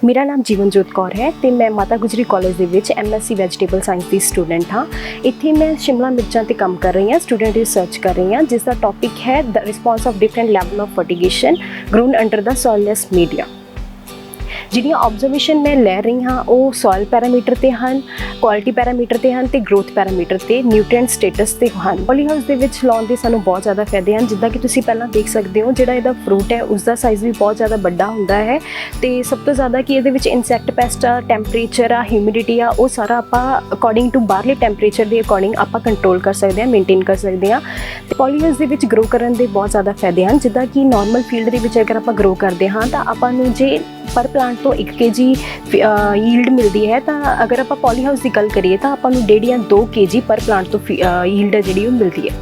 मेरा नाम जीवनजोत कौर है तो मैं माता गुजरी कॉलेज ਦੇ ਵਿੱਚ MSc ਵੈਜੀਟੇਬਲ ਸਾਇੰਸ ਦੀ ਸਟੂਡੈਂਟ ਹਾਂ। ਇੱਥੇ ਮੈਂ ਸ਼ਿਮਲਾ ਮਿਰਚਾਂ ਤੇ ਕੰਮ ਕਰ ਰਹੀ ਹਾਂ, ਸਟੂਡੈਂਟ ਰਿਸਰਚ ਕਰ ਰਹੀ ਹਾਂ, ਜਿਸ ਦਾ ਟੌਪਿਕ ਹੈ the response of different level of fertigation grown under the soilless media. ਜਿਹੜੀਆਂ ਆਬਜ਼ਰਵੇਸ਼ਨ ਮੈਂ ਲੈ ਰਹੀ ਹਾਂ ਉਹ ਸੋਇਲ ਪੈਰਾਮੀਟਰ ਤੇ ਹਨ, ਕੁਆਲਿਟੀ ਪੈਰਾਮੀਟਰ ਤੇ ਹਨ ਤੇ ਗਰੋਥ ਪੈਰਾਮੀਟਰ ਤੇ ਨਿਊਟ੍ਰੀਐਂਟ ਸਟੇਟਸ ਤੇ ਹਨ। ਪੋਲੀ ਹਾਊਸ ਦੇ ਵਿੱਚ ਲਾਉਣ ਦੇ ਸਾਨੂੰ ਬਹੁਤ ਜ਼ਿਆਦਾ ਫਾਇਦੇ ਹਨ, ਜਿੱਦਾਂ ਕਿ ਤੁਸੀਂ ਪਹਿਲਾਂ ਦੇਖ ਸਕਦੇ ਹੋ ਜਿਹੜਾ ਇਹਦਾ ਫਰੂਟ ਹੈ ਉਸ ਦਾ ਸਾਈਜ਼ ਵੀ ਬਹੁਤ ਜ਼ਿਆਦਾ ਵੱਡਾ ਹੁੰਦਾ ਹੈ ਤੇ ਸਭ ਤੋਂ ਜ਼ਿਆਦਾ ਕਿ ਇਹਦੇ ਵਿੱਚ ਇਨਸੈਕਟ ਪੈਸਟ ਆ, ਟੈਂਪਰੇਚਰ ਆ, ਹਿਊਮਿਡਿਟੀ ਆ, ਉਹ ਸਾਰਾ ਆਪਾਂ ਅਕੋਰਡਿੰਗ ਟੂ ਬਾਹਰਲੇ ਟੈਂਪਰੇਚਰ ਦੇ ਅਕੋਰਡਿੰਗ ਆਪਾਂ ਕੰਟਰੋਲ ਕਰ ਸਕਦੇ ਹਾਂ, ਮੇਨਟੇਨ ਕਰ ਸਕਦੇ ਹਾਂ। ਤੇ ਪੋਲੀ ਹਾਊਸ ਦੇ ਵਿੱਚ ਗਰੋ ਕਰਨ ਦੇ ਬਹੁਤ ਜ਼ਿਆਦਾ ਫਾਇਦੇ ਹਨ, ਜਿੱਦਾਂ ਕਿ ਨਾਰਮਲ ਫੀਲਡ ਦੇ ਵਿੱਚ ਅਗਰ ਆਪਾਂ ਗਰੋ ਕਰਦੇ ਹਾਂ ਤਾਂ ਆਪਾਂ ਨੂੰ ਜੇ पर प्लांट तो 1 kg यील्ड मिलती है, तो अगर आप पॉली हाउस की गल करिए तो आपको 1.5 या 2 kg पर प्लांट तो यील्ड है जी मिलती है।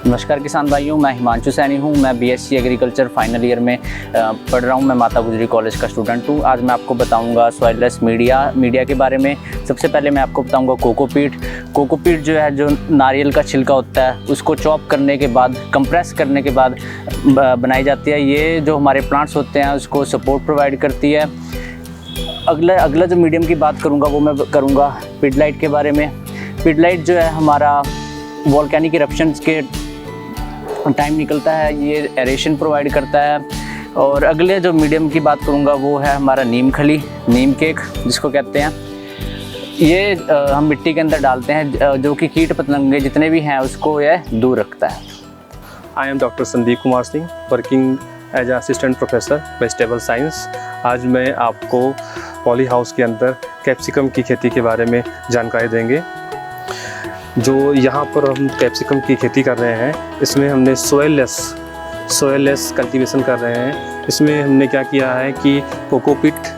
नमस्कार किसान भाइयों, मैं हिमांशु सैनी हूँ। मैं BSc एग्रीकल्चर फाइनल ईयर में पढ़ रहा हूँ। मैं माता गुजरी कॉलेज का स्टूडेंट हूँ। आज मैं आपको बताऊँगा सॉइललेस मीडिया के बारे में। सबसे पहले मैं आपको बताऊँगा कोकोपीट जो है, जो नारियल का छिलका होता है, उसको चॉप करने के बाद, कंप्रेस करने के बाद बनाई जाती है। ये जो हमारे प्लांट्स होते हैं उसको सपोर्ट प्रोवाइड करती है। अगला जो मीडियम की बात करूँगा वो मैं करूँगा पिडलाइट के बारे में। पिडलाइट जो है हमारा वॉल्केनिक इरप्शंस के टाइम निकलता है, ये एरेशन प्रोवाइड करता है। और अगले जो मीडियम की बात करूँगा वो है हमारा नीम केक जिसको कहते हैं। ये हम मिट्टी के अंदर डालते हैं, जो कि कीट पतंगे जितने भी हैं उसको यह दूर रखता है। I am doctor Sandeep Kumar Singh, working as assistant professor vegetable science. आज मैं आपको पॉली हाउस के अंदर कैप्सिकम की खेती के बारे में जानकारी देंगे। जो यहाँ पर हम कैप्सिकम की खेती कर रहे हैं, इसमें हमने सोयललेस कल्टीवेशन कर रहे हैं। इसमें हमने क्या किया है कि कोकोपीट,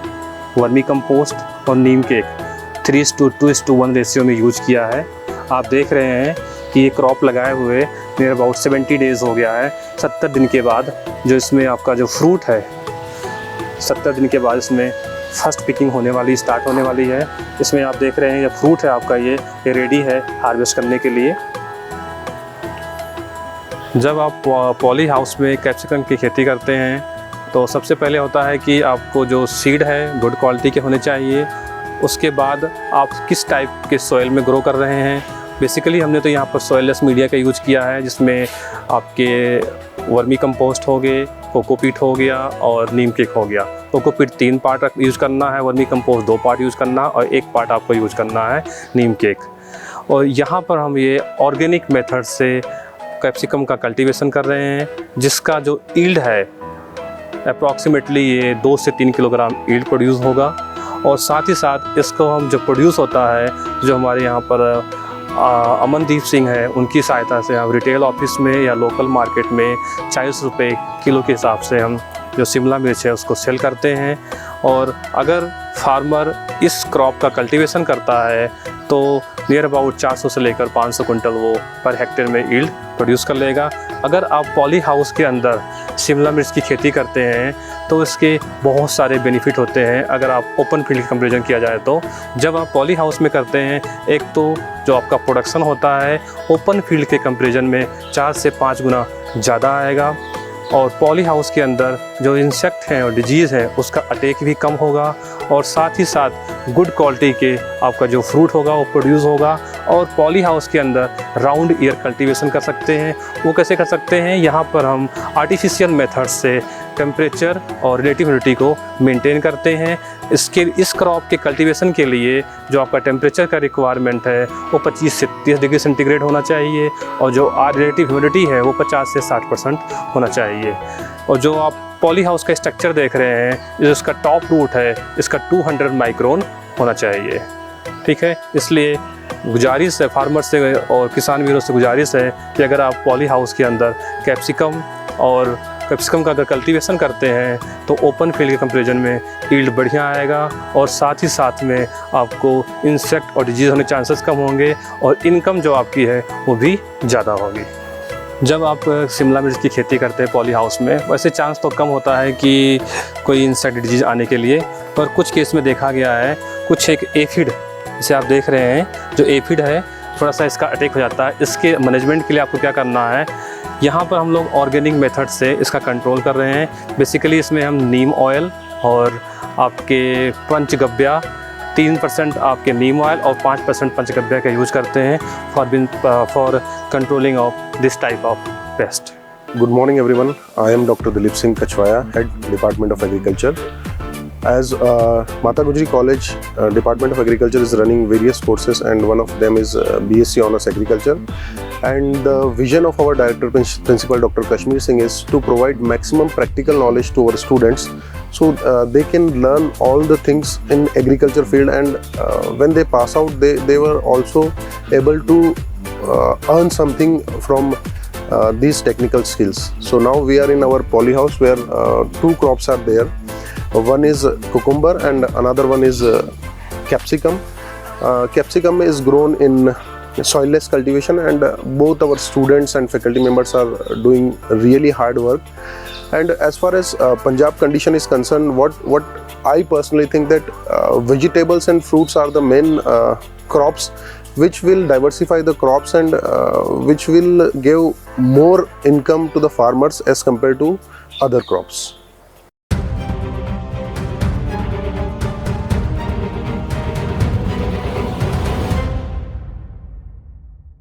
वर्मी कंपोस्ट और नीम केक 3:2:1 रेशियो में यूज किया है। आप देख रहे हैं कि ये क्रॉप लगाए हुए नियर अबाउट 70 डेज़ हो गया है। 70 दिन के बाद जो इसमें आपका जो फ्रूट है, 70 दिन के बाद इसमें फर्स्ट पिकिंग स्टार्ट होने वाली है। इसमें आप देख रहे हैं ये फ्रूट है आपका, ये रेडी है हार्वेस्ट करने के लिए। जब आप पॉली हाउस में कैप्सिकम की खेती करते हैं तो सबसे पहले होता है कि आपको जो सीड है गुड क्वालिटी के होने चाहिए। उसके बाद आप किस टाइप के सॉइल में ग्रो कर रहे हैं। बेसिकली हमने तो यहाँ पर सॉइललेस मीडिया का यूज़ किया है, जिसमें आपके वर्मी कंपोस्ट हो गए, कोकोपीट हो गया और नीम केक हो गया। कोकोपीट 3 पार्ट यूज़ करना है, वर्मी कंपोस्ट 2 पार्ट यूज़ करना और 1 पार्ट आपको यूज़ करना है नीम केक। और यहाँ पर हम ये ऑर्गेनिक मेथड से कैप्सिकम का कल्टीवेशन कर रहे हैं, जिसका जो ईल्ड है अप्रॉक्सीमेटली ये 2 से 3 किलोग्राम ईल्ड प्रोड्यूस होगा। और साथ ही साथ इसको हम जो प्रोड्यूस होता है, जो हमारे यहाँ पर अमनदीप सिंह है, उनकी सहायता से हम रिटेल ऑफिस में या लोकल मार्केट में 40 रुपये किलो के हिसाब से हम जो शिमला मिर्च है उसको सेल करते हैं। और अगर फार्मर इस क्रॉप का कल्टीवेशन करता है तो नियर अबाउट 400 से लेकर 500 कुंटल वो पर हेक्टेयर में ईल्ड प्रोड्यूस कर लेगा। अगर आप पॉली हाउस के अंदर शिमला मिर्च की खेती करते हैं तो इसके बहुत सारे बेनिफिट होते हैं। अगर आप ओपन फील्ड का कंपैरिजन किया जाए तो जब आप पॉली हाउस में करते हैं, एक तो जो आपका प्रोडक्शन होता है ओपन फील्ड के कंपैरिजन में 4 से 5 गुना ज़्यादा आएगा। और पॉली हाउस के अंदर जो इंसेक्ट हैं और डिजीज़ है उसका अटैक भी कम होगा। और साथ ही साथ गुड क्वालिटी के आपका जो फ्रूट होगा वो प्रोड्यूस होगा। और पॉली हाउस के अंदर राउंड ईयर कल्टीवेशन कर सकते हैं। वो कैसे कर सकते हैं, यहाँ पर हम आर्टिफिशियल मेथड से टेम्परेचर और रिलेटिव ह्यूमिडिटी को मेंटेन करते हैं। इस क्रॉप के कल्टीवेशन के लिए जो आपका टेम्परेचर का रिक्वायरमेंट है वो 25 से 30 डिग्री सेंटीग्रेड होना चाहिए। और जो रिलेटिव ह्यूमिडिटी है वो 50 से 60% होना चाहिए। और जो आप पॉली हाउस का स्ट्रक्चर देख रहे हैं, जो इसका टॉप रूट है इसका 200 माइक्रोन होना चाहिए। ठीक है, इसलिए गुजारिश है फार्मर से और किसान वीरों से गुजारिश है कि अगर आप पॉली हाउस के अंदर कैप्सिकम का अगर कल्टीवेशन करते हैं तो ओपन फील्ड के कंपैरिजन में ईल्ड बढ़िया आएगा। और साथ ही साथ में आपको इंसेक्ट और डिजीज़ होने चांसेस कम होंगे और इनकम जो आपकी है वो भी ज़्यादा होगी। जब आप शिमला मिर्च की खेती करते हैं पॉली हाउस में, वैसे चांस तो कम होता है कि कोई इंसेक्ट डिजीज़ आने के लिए, पर कुछ केस में देखा गया है कुछ एक एफिड, जिसे आप देख रहे हैं जो एफिड है, थोड़ा सा इसका अटैक हो जाता है। इसके मैनेजमेंट के लिए आपको क्या करना है, यहाँ पर हम लोग ऑर्गेनिक मेथड से इसका कंट्रोल कर रहे हैं। बेसिकली इसमें हम नीम ऑयल और आपके पंचगव्या, 3% आपके नीम ऑयल और 5% पंचगव्या का यूज़ करते हैं for controlling of this type of paste. Good morning everyone, I am Dr. Dilip Singh Kachwaya, Head Department of Agriculture. As Mata Gujri College Department of Agriculture is running various courses and one of them is BSc Honours Agriculture, and the vision of our Director Principal Dr. Kashmir Singh is to provide maximum practical knowledge to our students so they can learn all the things in agriculture field, and when they pass out they were also able to earn something from these technical skills. So now we are in our poly house where 2 crops are there. One is cucumber and another one is capsicum. Capsicum is grown in soilless cultivation, and both our students and faculty members are doing really hard work. And as far as Punjab condition is concerned, what I personally think that vegetables and fruits are the main crops which will diversify the crops and which will give more income to the farmers as compared to other crops.